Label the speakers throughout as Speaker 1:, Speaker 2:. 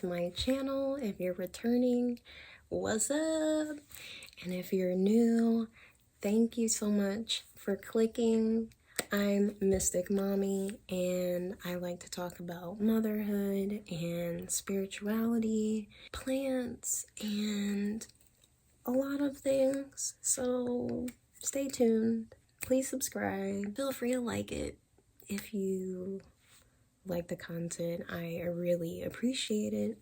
Speaker 1: to my channel. If you're returning, what's up? And if you're new, thank you so much for clicking. I'm Mystic Mommy, and I like to talk about motherhood and spirituality, plants, and a lot of things. So stay tuned. Please subscribe. Feel free to like it if you like the content. I really appreciate it.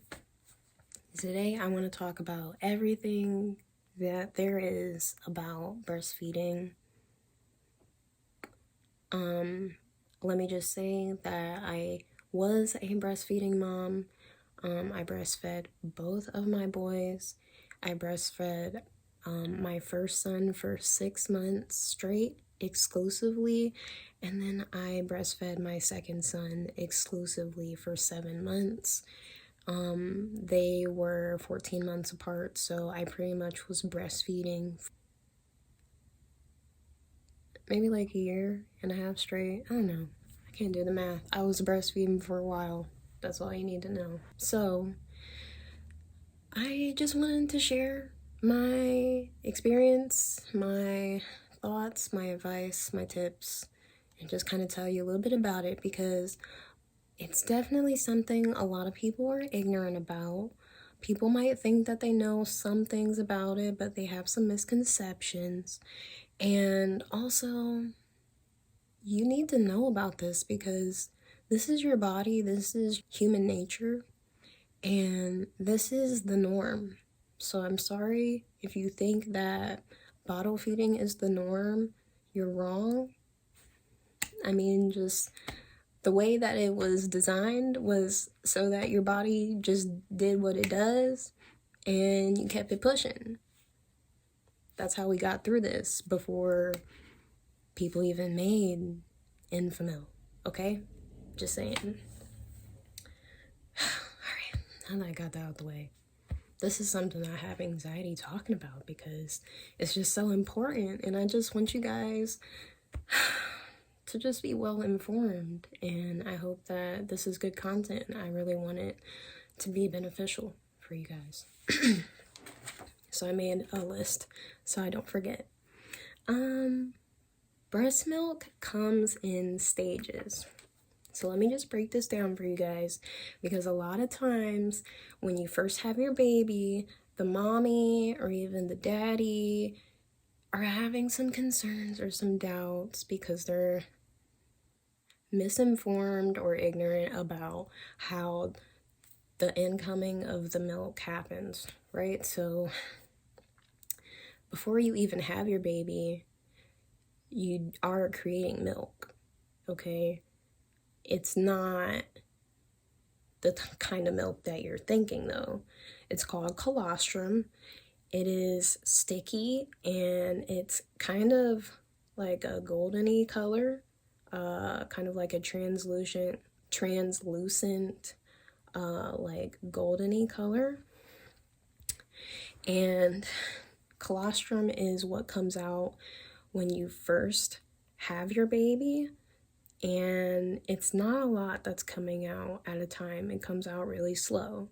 Speaker 1: Today I want to talk about everything that there is about breastfeeding. Let me just say that I was a breastfeeding mom. I breastfed both of my boys. I breastfed my first son for 6 months straight, exclusively, and then I breastfed my second son exclusively for 7 months. They were 14 months apart, so I pretty much was breastfeeding maybe like a year and a half straight. I don't know. I can't do the math. I was breastfeeding for a while. That's all you need to know. So I just wanted to share my experience, my thoughts, my advice, my tips, and just kind of tell you a little bit about it, because it's definitely something a lot of people are ignorant about. People might think that they know some things about it, but they have some misconceptions. And also, you need to know about this because this is your body, this is human nature, and this is the norm. So I'm sorry if you think that bottle feeding is the norm. You're wrong. I mean, just the way that it was designed was so that your body just did what it does and you kept it pushing. That's how we got through this before people even made infant, okay? Just saying. Alright, now that I got that out the way, this is something I have anxiety talking about because it's just so important, and I just want you guys to just be well informed, and I hope that this is good content. I really want it to be beneficial for you guys. So I made a list so I don't forget. Breast milk comes in stages. So let me just break this down for you guys, because a lot of times when you first have your baby, the mommy or even the daddy are having some concerns or some doubts because they're misinformed or ignorant about how the incoming of the milk happens, right? So before you even have your baby, you are creating milk, okay? It's not the kind of milk that you're thinking, though. It's called colostrum. It is sticky, and it's kind of like a goldeny color, kind of like a translucent, like goldeny color. And colostrum is what comes out when you first have your baby, and it's not a lot that's coming out at a time. It comes out really slow.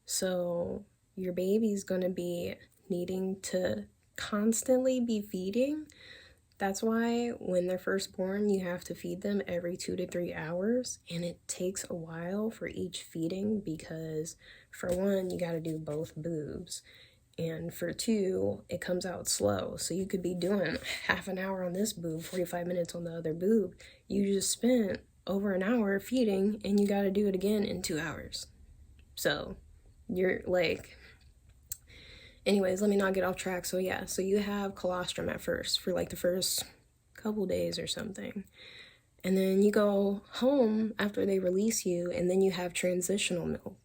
Speaker 1: So your baby's gonna be needing to constantly be feeding. That's why when they're first born, you have to feed them every 2 to 3 hours, and it takes a while for each feeding because, for one, you got to do both boobs, and for two, it comes out slow. So you could be doing half an hour on this boob, 45 minutes on the other boob. You just spent over an hour feeding, and you got to do it again in 2 hours. So you're like, anyways, let me not get off track. So yeah, so you have colostrum at first for like the first couple days or something. And then you go home after they release you, and then you have transitional milk.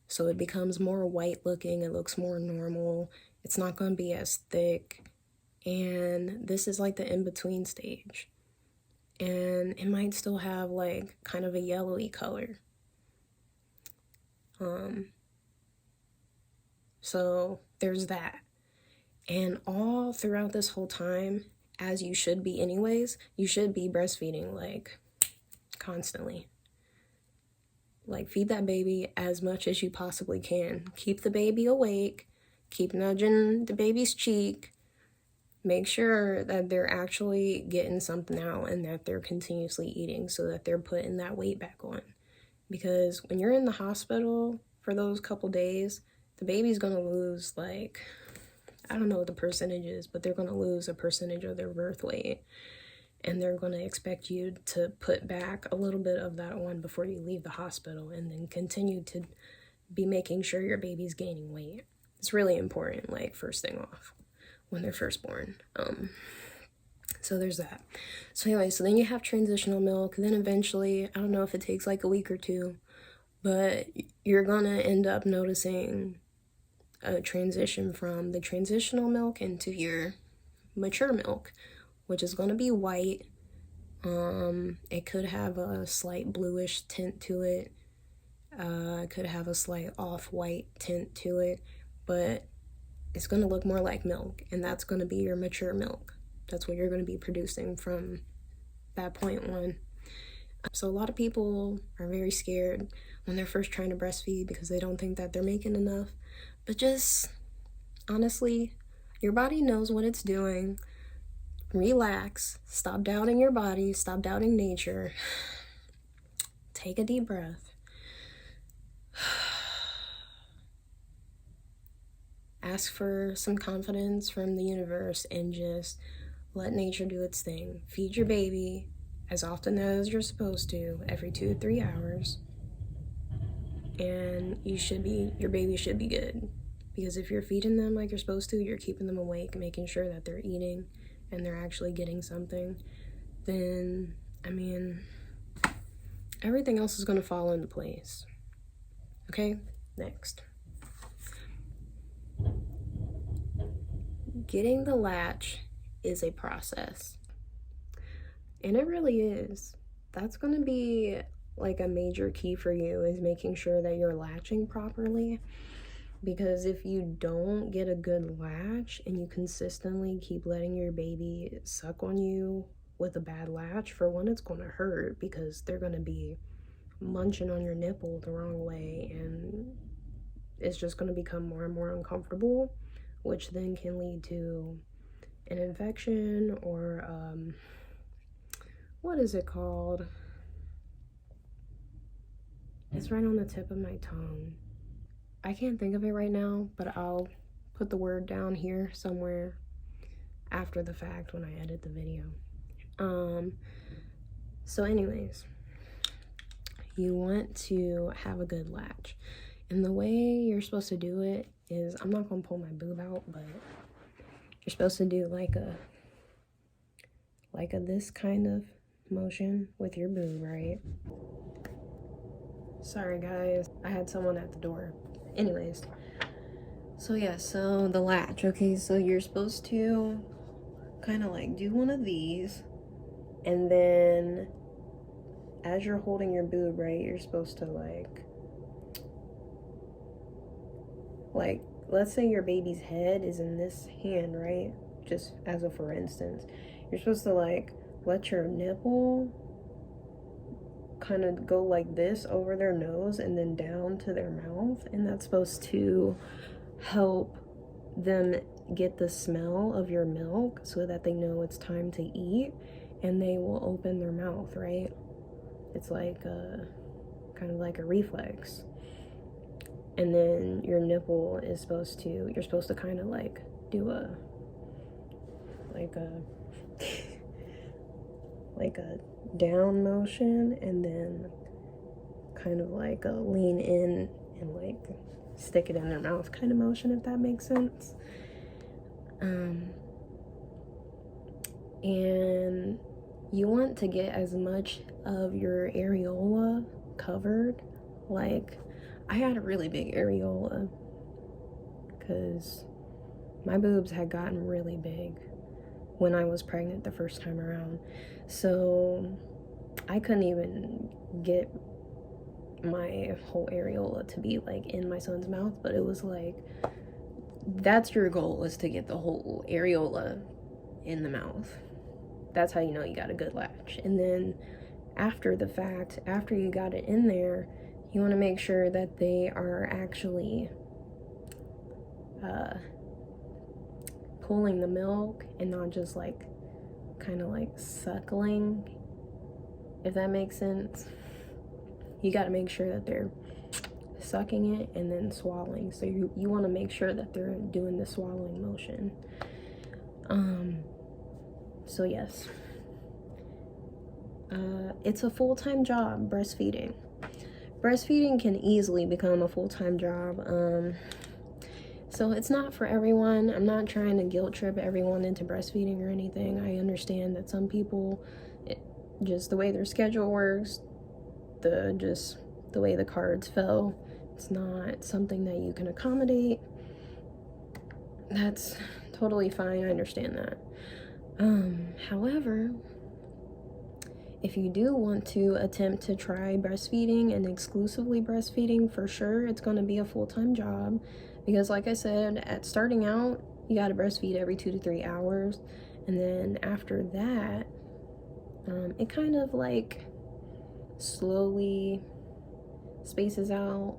Speaker 1: So it becomes more white looking, it looks more normal, it's not going to be as thick, and this is like the in-between stage. And it might still have like kind of a yellowy color. So there's that. And all throughout this whole time, as you should be anyways, you should be breastfeeding like constantly. Like, feed that baby as much as you possibly can. Keep the baby awake. Keep nudging the baby's cheek. Make sure that they're actually getting something out and that they're continuously eating so that they're putting that weight back on. Because when you're in the hospital for those couple days, the baby's gonna lose, like, I don't know what the percentage is, but they're gonna lose a percentage of their birth weight. And they're gonna expect you to put back a little bit of that on before you leave the hospital, and then continue to be making sure your baby's gaining weight. It's really important, like, first thing off, when they're first born. So there's that. So anyway, so then you have transitional milk, and then eventually, I don't know if it takes like a week or two, but you're gonna end up noticing a transition from the transitional milk into your mature milk, which is gonna be white. It could have a slight bluish tint to it. It could have a slight off-white tint to it, but it's gonna look more like milk, and that's gonna be your mature milk. That's what you're going to be producing from that point on. So a lot of people are very scared when they're first trying to breastfeed because they don't think that they're making enough. But just, honestly, your body knows what it's doing. Relax. Stop doubting your body. Stop doubting nature. Take a deep breath. Ask for some confidence from the universe and just let nature do its thing. Feed your baby as often as you're supposed to, every 2 to 3 hours. And your baby should be good. Because if you're feeding them like you're supposed to, you're keeping them awake, making sure that they're eating and they're actually getting something, then, I mean, everything else is going to fall into place. Okay? Next. Getting the latch is a process, and it really is. That's going to be like a major key for you, is making sure that you're latching properly, because if you don't get a good latch and you consistently keep letting your baby suck on you with a bad latch, for one, it's going to hurt because they're going to be munching on your nipple the wrong way, and it's just going to become more and more uncomfortable, which then can lead to an infection or what is it called? It's right on the tip of my tongue. I can't think of it right now, but I'll put the word down here somewhere after the fact when I edit the video. So anyways, you want to have a good latch, and the way you're supposed to do it is, I'm not gonna pull my boob out, but you're supposed to do like a this kind of motion with your boob, right? Sorry guys, I had someone at the door. Anyways, so yeah, so the latch, okay, so you're supposed to kind of like do one of these, and then as you're holding your boob, right, you're supposed to like let's say your baby's head is in this hand, right? Just as a for instance, you're supposed to like let your nipple kind of go like this over their nose and then down to their mouth, and that's supposed to help them get the smell of your milk so that they know it's time to eat, and they will open their mouth, right? It's like kind of like a reflex. And then your nipple is supposed to, you're supposed to kind of like do a like a down motion, and then kind of like a lean in and like stick it in their mouth kind of motion, if that makes sense. And you want to get as much of your areola covered. Like, I had a really big areola because my boobs had gotten really big when I was pregnant the first time around. So I couldn't even get my whole areola to be like in my son's mouth, but it was like, that's your goal, is to get the whole areola in the mouth. That's how you know you got a good latch. And then after the fact, after you got it in there, You want to make sure that they are actually pulling the milk and not just like kind of like suckling, if that makes sense. You got to make sure that they're sucking it and then swallowing. So you want to make sure that they're doing the swallowing motion. So yes, it's a full-time job, breastfeeding. Breastfeeding can easily become a full-time job. So it's not for everyone. I'm not trying to guilt trip everyone into breastfeeding or anything. I understand that some people, just the way their schedule works, the way the cards fell, it's not something that you can accommodate. That's totally fine. I understand that. However, if you do want to attempt to try breastfeeding and exclusively breastfeeding, for sure it's going to be a full-time job, because like I said, at starting out, you got to breastfeed every 2 to 3 hours, and then after that, it kind of like slowly spaces out,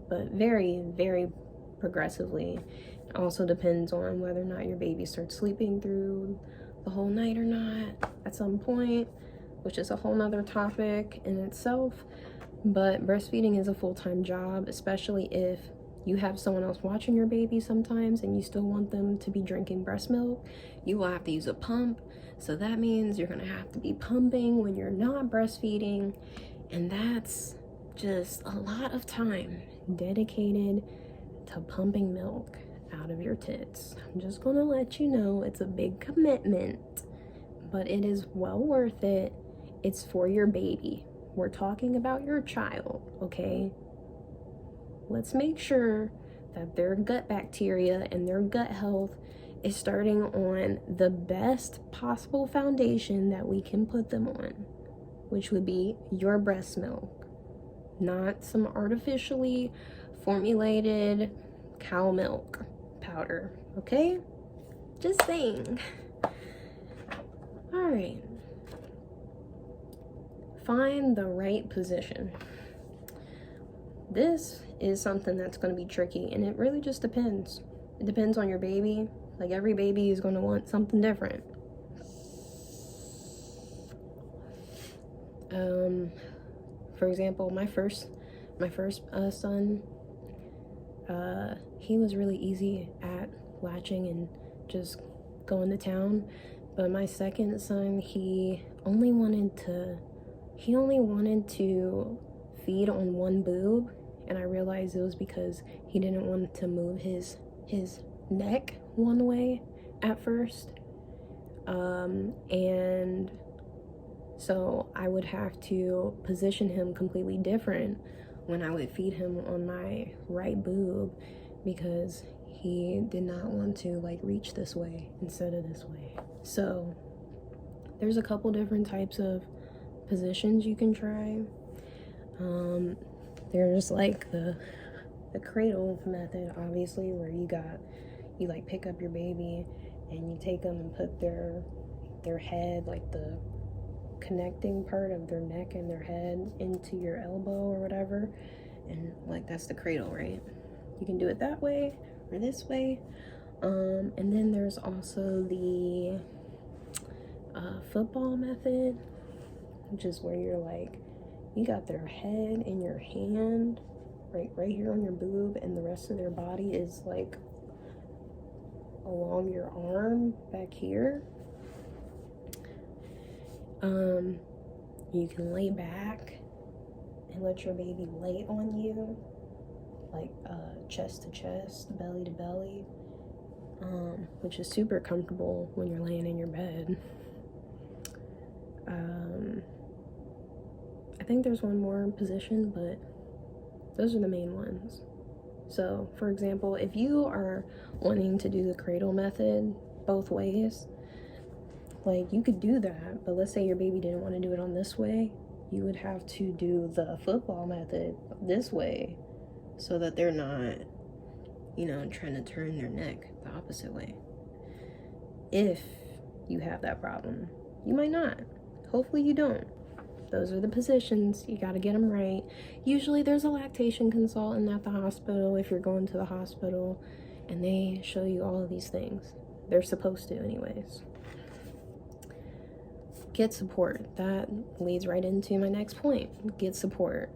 Speaker 1: but very, very progressively. It also depends on whether or not your baby starts sleeping through the whole night or not at some point, which is a whole nother topic in itself. But breastfeeding is a full-time job, especially if you have someone else watching your baby sometimes and you still want them to be drinking breast milk. You will have to use a pump, so that means you're gonna have to be pumping when you're not breastfeeding, and that's just a lot of time dedicated to pumping milk out of your tits. I'm just gonna let you know it's a big commitment, but it is well worth it. It's for your baby. We're talking about your child, okay? Let's make sure that their gut bacteria and their gut health is starting on the best possible foundation that we can put them on, which would be your breast milk, not some artificially formulated cow milk powder, okay? Just saying. All right. Find the right position. This is something that's going to be tricky, and it really just depends. It depends on your baby. Like, every baby is going to want something different. For example, my first son, he was really easy at latching and just going to town. But my second son, he only wanted to feed on one boob, and I realized it was because he didn't want to move his neck one way at first, and so I would have to position him completely different when I would feed him on my right boob, because he did not want to like reach this way instead of this way. So there's a couple different types of positions you can try. There's like the cradle method, obviously, where you like pick up your baby and you take them and put their head, like the connecting part of their neck and their head, into your elbow or whatever, and like that's the cradle, right? You can do it that way or this way. And then there's also the football method, which is where you're like, you got their head in your hand, right here on your boob, and the rest of their body is like along your arm back here. You can lay back and let your baby lay on you, like chest to chest, belly to belly, which is super comfortable when you're laying in your bed. I think there's one more position, but those are the main ones. So, for example, if you are wanting to do the cradle method both ways, like, you could do that, but let's say your baby didn't want to do it on this way, you would have to do the football method this way so that they're not, trying to turn their neck the opposite way. If you have that problem. You might not. Hopefully you don't. Those are the positions. You got to get them right. Usually there's a lactation consultant at the hospital if you're going to the hospital, and they show you all of these things. They're supposed to anyways. Get support. That leads right into my next point. Get support.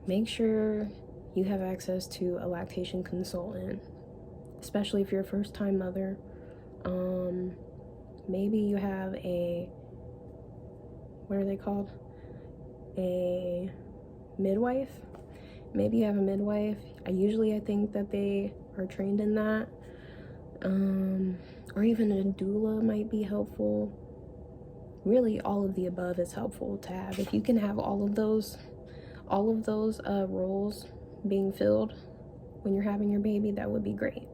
Speaker 1: Make sure you have access to a lactation consultant, especially if you're a first-time mother. Maybe you have what are they called? A midwife. Maybe you have a midwife. I think that they are trained in that. Or even a doula might be helpful. Really, all of the above is helpful to have. If you can have all of those roles being filled when you're having your baby, that would be great.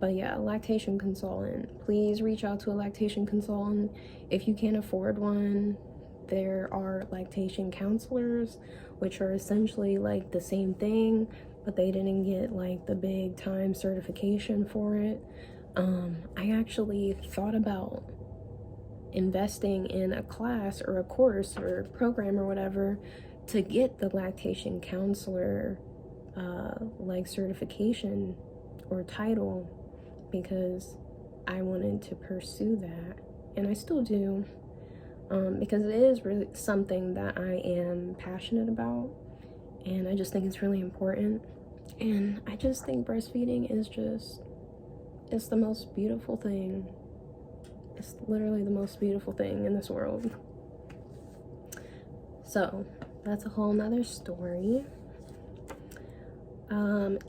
Speaker 1: But yeah, lactation consultant. Please reach out to a lactation consultant. If you can't afford one, there are lactation counselors, which are essentially like the same thing, but they didn't get like the big time certification for it. I actually thought about investing in a class or a course or program or whatever to get the lactation counselor like certification or title, because I wanted to pursue that, and I still do, because it is really something that I am passionate about, and I just think it's really important. And I just think breastfeeding is it's the most beautiful thing. It's literally the most beautiful thing in this world. So that's a whole nother story.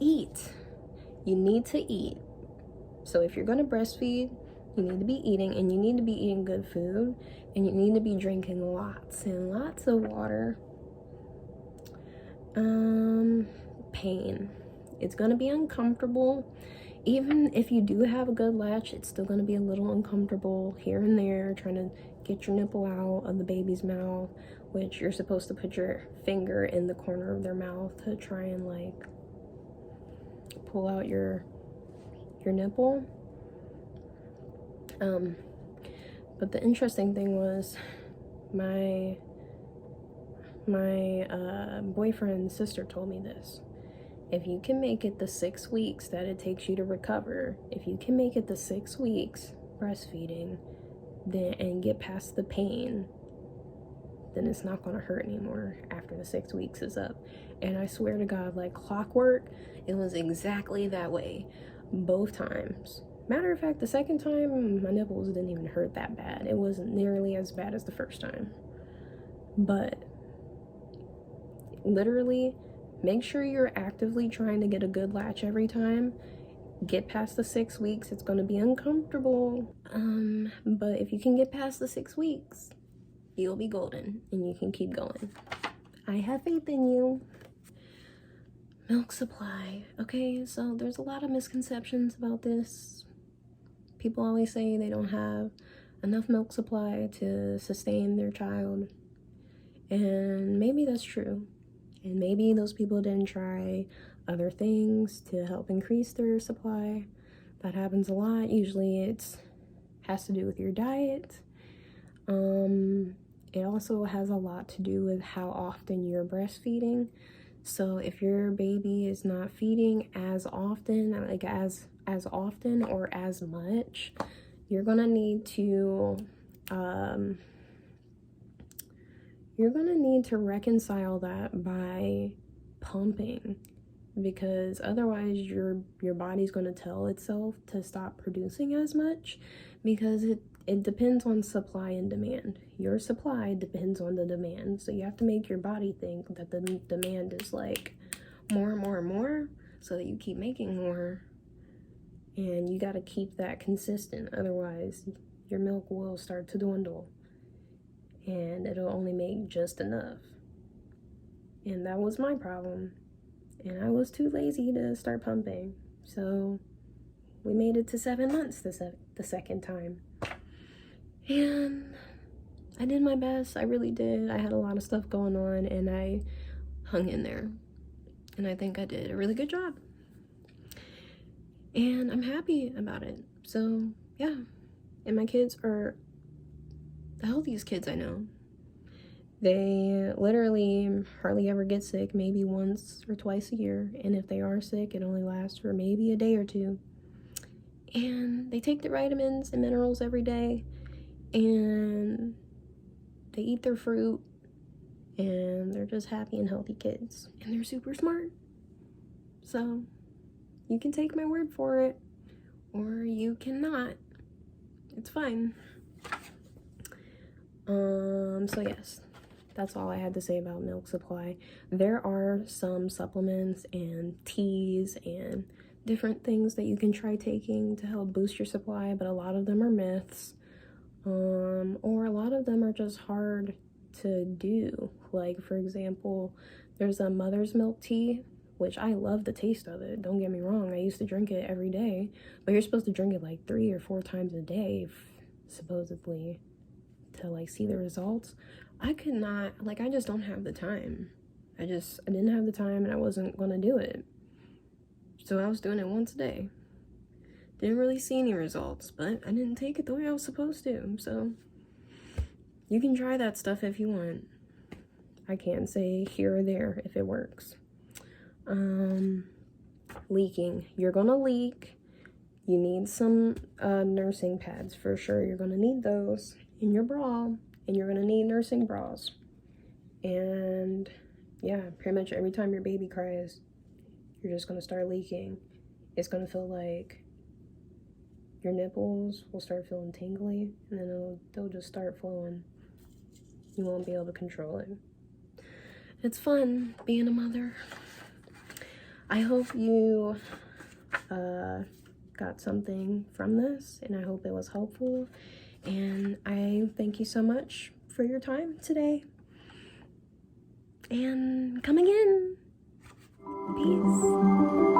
Speaker 1: Eat. You need to eat. So if you're going to breastfeed, you need to be eating, and you need to be eating good food, and you need to be drinking lots and lots of water. Pain. It's going to be uncomfortable. Even if you do have a good latch, it's still going to be a little uncomfortable here and there, trying to get your nipple out of the baby's mouth, which you're supposed to put your finger in the corner of their mouth to try and like pull out your nipple. But the interesting thing was my boyfriend's sister told me this. If you can make it the 6 weeks that it takes you to recover, if you can make it the 6 weeks breastfeeding, then and get past the pain, then it's not going to hurt anymore after the 6 weeks is up. And I swear to God, like clockwork, it was exactly that way both times. Matter of fact, the second time, my nipples didn't even hurt that bad. It wasn't nearly as bad as the first time. But literally, make sure you're actively trying to get a good latch every time. Get past the 6 weeks. It's going to be uncomfortable. But if you can get past the 6 weeks, you'll be golden and you can keep going. I have faith in you. Milk supply. Okay, so there's a lot of misconceptions about this. People always say they don't have enough milk supply to sustain their child. And maybe that's true. And maybe those people didn't try other things to help increase their supply. That happens a lot. Usually it has to do with your diet. It also has a lot to do with how often you're breastfeeding. So if your baby is not feeding as often, like as often or as much, you're gonna need to reconcile that by pumping, because otherwise your body's going to tell itself to stop producing as much, because it depends on supply and demand. Your supply depends on the demand, so you have to make your body think that the demand is like more and more and more, so that you keep making more, and you got to keep that consistent. Otherwise your milk will start to dwindle and it'll only make just enough. And that was my problem. And I was too lazy to start pumping. So we made it to 7 months the second time. And I did my best. I really did. I had a lot of stuff going on and I hung in there. And I think I did a really good job. And I'm happy about it. So yeah. And my kids are the healthiest kids I know. They literally hardly ever get sick, maybe once or twice a year. And if they are sick, it only lasts for maybe a day or two. And they take the vitamins and minerals every day. And they eat their fruit. And they're just happy and healthy kids. And they're super smart. So you can take my word for it. Or you cannot. It's fine. So yes. That's all I had to say about milk supply. There are some supplements and teas and different things that you can try taking to help boost your supply, but a lot of them are myths. Or a lot of them are just hard to do. Like, for example, there's a mother's milk tea, which I love the taste of it. Don't get me wrong. I used to drink it every day, but you're supposed to drink it like 3 or 4 times a day, supposedly, to like see the results. I could not, like, I just don't have the time. I didn't have the time, and I wasn't gonna do it. So I was doing it once a day. Didn't really see any results, but I didn't take it the way I was supposed to. So you can try that stuff if you want. I can't say here or there if it works. Leaking. You're gonna leak. You need some nursing pads for sure. You're gonna need those in your bra. And you're gonna need nursing bras. And yeah, pretty much every time your baby cries, you're just gonna start leaking. It's gonna feel like your nipples will start feeling tingly, and then they'll just start flowing. You won't be able to control it. It's fun being a mother. I hope you got something from this, and I hope it was helpful. And I thank you so much for your time today. And come again. Peace.